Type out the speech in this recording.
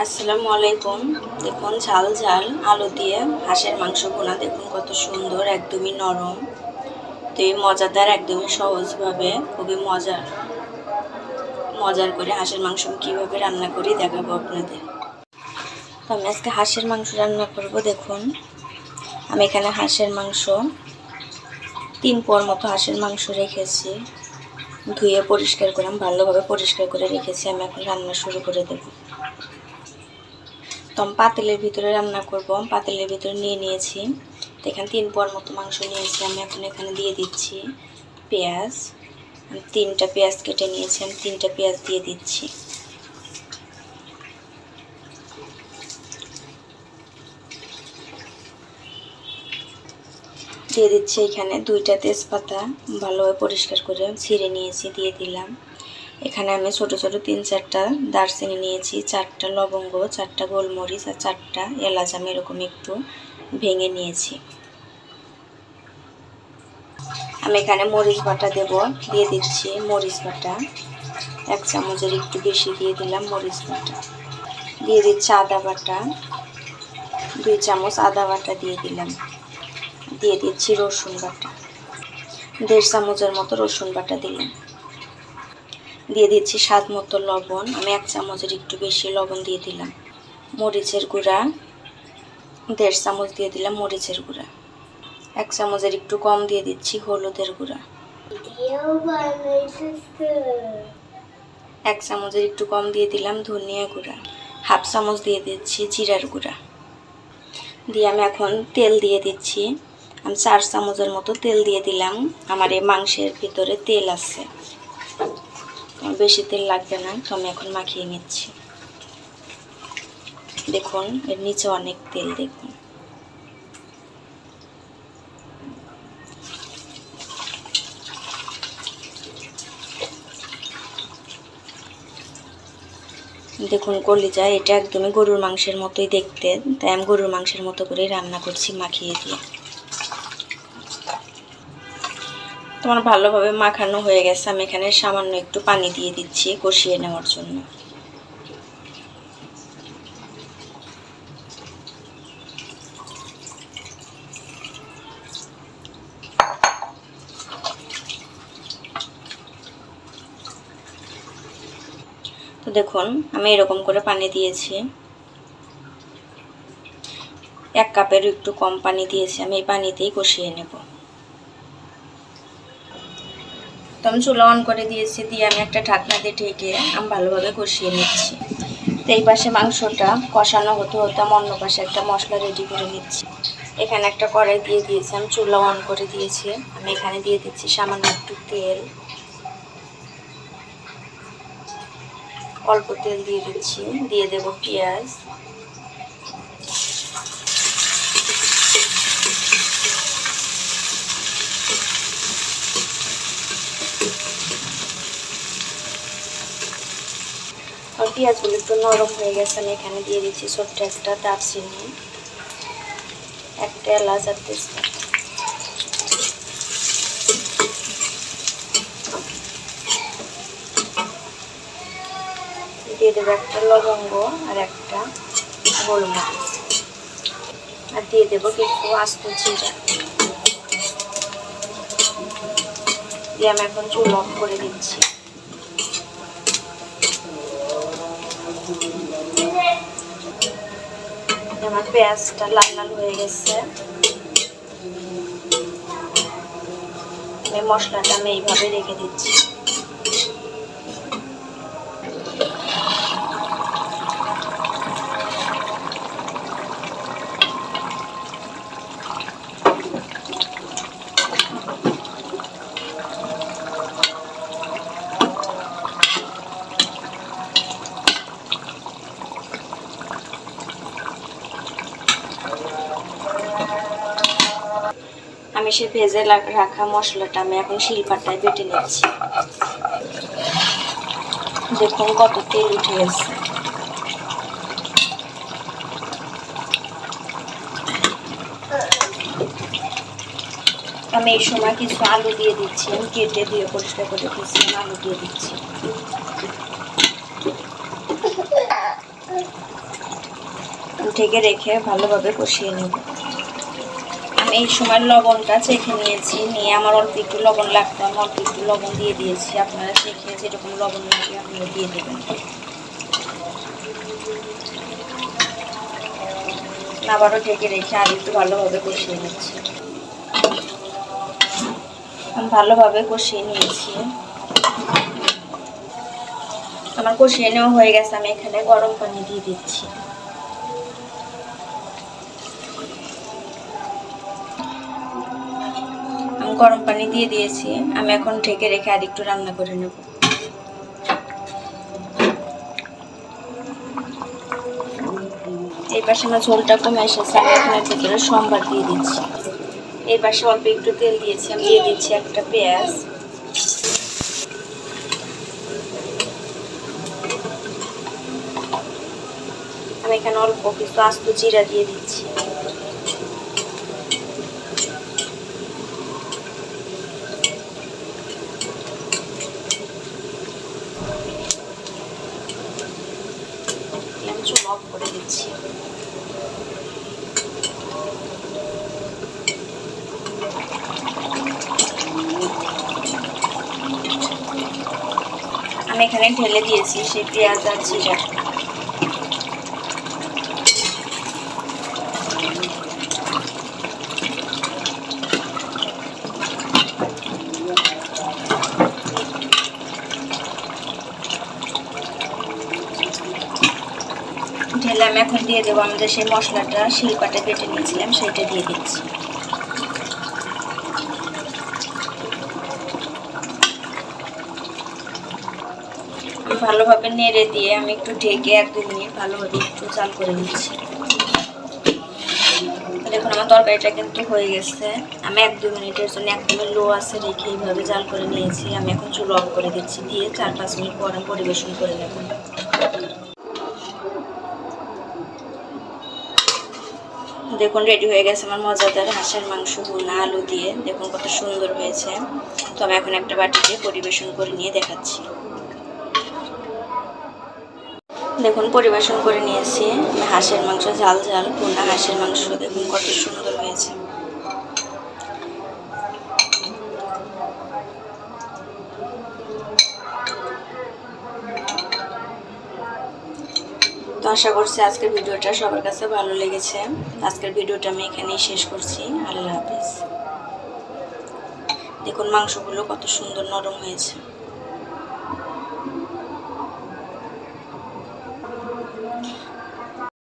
আসসালামু আলাইকুম। দেখুন ঝাল ঝাল আলু দিয়ে হাঁসের মাংস ভুনা, দেখুন কত সুন্দর, একদমই নরম। তো এই মজাদার, একদমই সহজভাবে খুবই মজার করে হাঁসের মাংস কীভাবে রান্না করি দেখাবো আপনাদের। তো আমি আজকে হাঁসের মাংস রান্না করব। দেখুন আমি এখানে হাঁসের মাংস 3 পোয়ার মতো হাঁসের মাংস রেখেছি, ধুয়ে পরিষ্কার করে ভালোভাবে পরিষ্কার করে রেখেছি। আমি এখন রান্না শুরু করে দেব। তো আমি পাতিলের ভিতরে রান্না করব। পাতিলের ভিতরে নিয়েছি, তো এখানে 3 পোয়ার মতো মাংস নিয়েছি। আমি এখন এখানে দিয়ে দিচ্ছি পেঁয়াজ। আমি 3টা পেঁয়াজ কেটে নিয়েছি, আমি 3টা পেঁয়াজ দিয়ে দিচ্ছি। দিয়ে দিচ্ছি এখানে 2টা তেজপাতা, ভালোভাবে পরিষ্কার করে ছিঁড়ে নিয়েছি, দিয়ে দিলাম। এখানে আমি ছোট ছোট 3-4টা দারচিনি নিয়েছি, 4টা লবঙ্গ, 4টা গোলমরিচ আর 4টা এলাচ আমি এরকম একটু ভেঙে নিয়েছি। আমি এখানে মরিচ বাটা দেব, দিয়ে দিচ্ছি মরিচ বাটা 1 চামচের একটু বেশি দিয়ে দিলাম মরিচ বাটা। দিয়ে দিচ্ছি আদা বাটা 2 চামচ আদা বাটা দিয়ে দিলাম। দিয়ে দিচ্ছি রসুন বাটা 1.5 চামচের মতো রসুন বাটা দিলাম। দিয়ে দিচ্ছি স্বাদ মতো লবণ, আমি 1 চামচের একটু বেশি লবণ দিয়ে দিলাম। মরিচের গুঁড়া 1.5 চামচ দিয়ে দিলাম মরিচের গুঁড়া। 1 চামচের একটু কম দিয়ে দিচ্ছি হলুদের গুঁড়া। 1 চামচের একটু কম দিয়ে দিলাম ধনিয়া গুঁড়া। 1/2 চামচ দিয়ে দিচ্ছি জিরার গুঁড়া। দিয়ে আমি এখন তেল দিয়ে দিচ্ছি। আমি 4 চামচের মতো তেল দিয়ে দিলাম। আমার এই মাংসের ভিতরে তেল আছে, বেশি তেল লাগবে না। তো আমি এখন মাখিয়ে নিচ্ছি। দেখুন এর নিচে অনেক তেল, দেখুন। দেখুন কলিজা, এটা একদমই গরুর মাংসের মতোই দেখতে, তাই আমি গরুর মাংসের মতো করে রান্না করছি মাখিয়ে দিয়ে। তোমার ভালোভাবে মাখানো হয়ে গেছে। আমি এখানে সামান্য একটু পানি দিয়ে দিচ্ছি কষিয়ে নেওয়ার জন্য। তো দেখুন আমি এরকম করে পানি দিয়েছি, 1 কাপের একটু কম পানি দিয়েছি। আমি এই পানিতেই কষিয়ে নেব। তো আমি চুলা অন করে দিয়েছি, দিয়ে আমি একটা ঢাকনা দিয়ে ঢেকে আমি ভালোভাবে কষিয়ে নিচ্ছি। তো এই পাশে মাংসটা কষানো হতে হতে আমি অন্য পাশে একটা মশলা রেডি করে নিচ্ছি। এখানে একটা কড়াই দিয়ে দিয়েছি, আমি চুলা অন করে দিয়েছি। আমি এখানে দিয়ে দিচ্ছি সামান্য একটু তেল, অল্প তেল দিয়ে দিচ্ছি। দিয়ে দেব পেঁয়াজ, আর পেঁয়াজগুলো একটু নরম হয়ে গেছে। আমি এখানে দিয়ে দিচ্ছি ছোট্ট একটা দারচিনি, 1টা এলাচ আর তেজপাতা। দিয়ে দেবো 1টা লবঙ্গ আর 1টা গোলমরিচ, আর দিয়ে দেবো কিছু আস্ত জিরা। দিয়ে আমি এখন চুল অফ করে দিচ্ছি। আমার পেঁয়াজটা লাল লাল হয়ে গেছে। এই মশলাটা আমি এইভাবে রেখে দিচ্ছি। আমি সে ভেজে রাখা মশলাটা আমি এখন শিলপাটায় বেটে নিচ্ছি। দেখুন কত তেল উঠে গেছে। আমি এই সময় কিছু আলু দিয়ে দিচ্ছি, আমি কেটে দিয়ে পরিষ্কার করে দিচ্ছি, আলু দিয়ে দিচ্ছি। ঢেকে রেখে ভালোভাবে কষিয়ে নেব। আমি এই সময় লবণটা চেখে নিয়েছি, নিয়ে আমার অল্প একটু লবণ লাগতো, আমি অল্প একটু লবণ দিয়ে দিয়েছি। আপনারা চেখে যেরকম লবণ লাগে আপনারা দিয়ে দেবেন। আবারও ঢেকে রেখে আর একটু ভালোভাবে কষিয়ে নিচ্ছি। আমি ভালোভাবে কষিয়ে নিয়েছি। আমার কষিয়ে নেওয়া হয়ে গেছে। আমি এখানে গরম পানি দিয়ে দিচ্ছি। আমি গরম পানি দিয়ে দিয়েছি। আমি এখন ঢেকে রেখে আর একটু রান্না করে নেব। এই পাশে আমার ঝোলটা কমে এসেছে। আমি এখন এর ভিতরে সম্বার দিয়ে দিচ্ছি। এই পাশে অল্প একটু তেল দিয়েছি। আমি দিয়ে দিচ্ছি একটা পেঁয়াজ। আমি এখানে অল্প কিছু আস্ত জিরা দিয়ে দিচ্ছি। চুল অফ করে দিচ্ছি। আমি এখানে ঢেলে দিয়েছি সেই পেঁয়াজ আর জিরা। ঢেলে আমি এখন দিয়ে দেবো আমাদের সেই মশলাটা শিলপাটে বেটে নিয়েছিলাম, সেটা দিয়ে দিচ্ছি। ভালোভাবে নেড়ে দিয়ে আমি একটু ঢেকে 1-2 মিনিট ভালোভাবে একটু জাল করে নিচ্ছি। দেখুন আমার তরকারিটা কিন্তু হয়ে গেছে। আমি 1-2 মিনিটের জন্য একদমই লো আছে রেখে এইভাবে জাল করে নিয়েছি। আমি এখন চুল অফ করে দিচ্ছি, দিয়ে 4-5 মিনিট পর আমি পরিবেশন করে নেব। দেখুন রেডি হয়ে গেছে আমার মজাদার হাঁসের মাংস ভুনা আলু দিয়ে। দেখুন কত সুন্দর হয়েছে। তো আমি এখন একটা বাটিতে পরিবেশন করে নিয়ে দেখাচ্ছি। দেখুন পরিবেশন করে নিয়েছি হাঁসের মাংস, ঝাল ঝাল ভুনা হাঁসের মাংস। দেখুন কত সুন্দর হয়েছে। তো আশা করছি আজকের ভিডিওটা সবার কাছে ভালো লেগেছে। আজকের ভিডিওটা আমি এখানেই শেষ করছি। আল্লাহ হাফেজ। দেখুন মাংসগুলো কত সুন্দর নরম হয়েছে।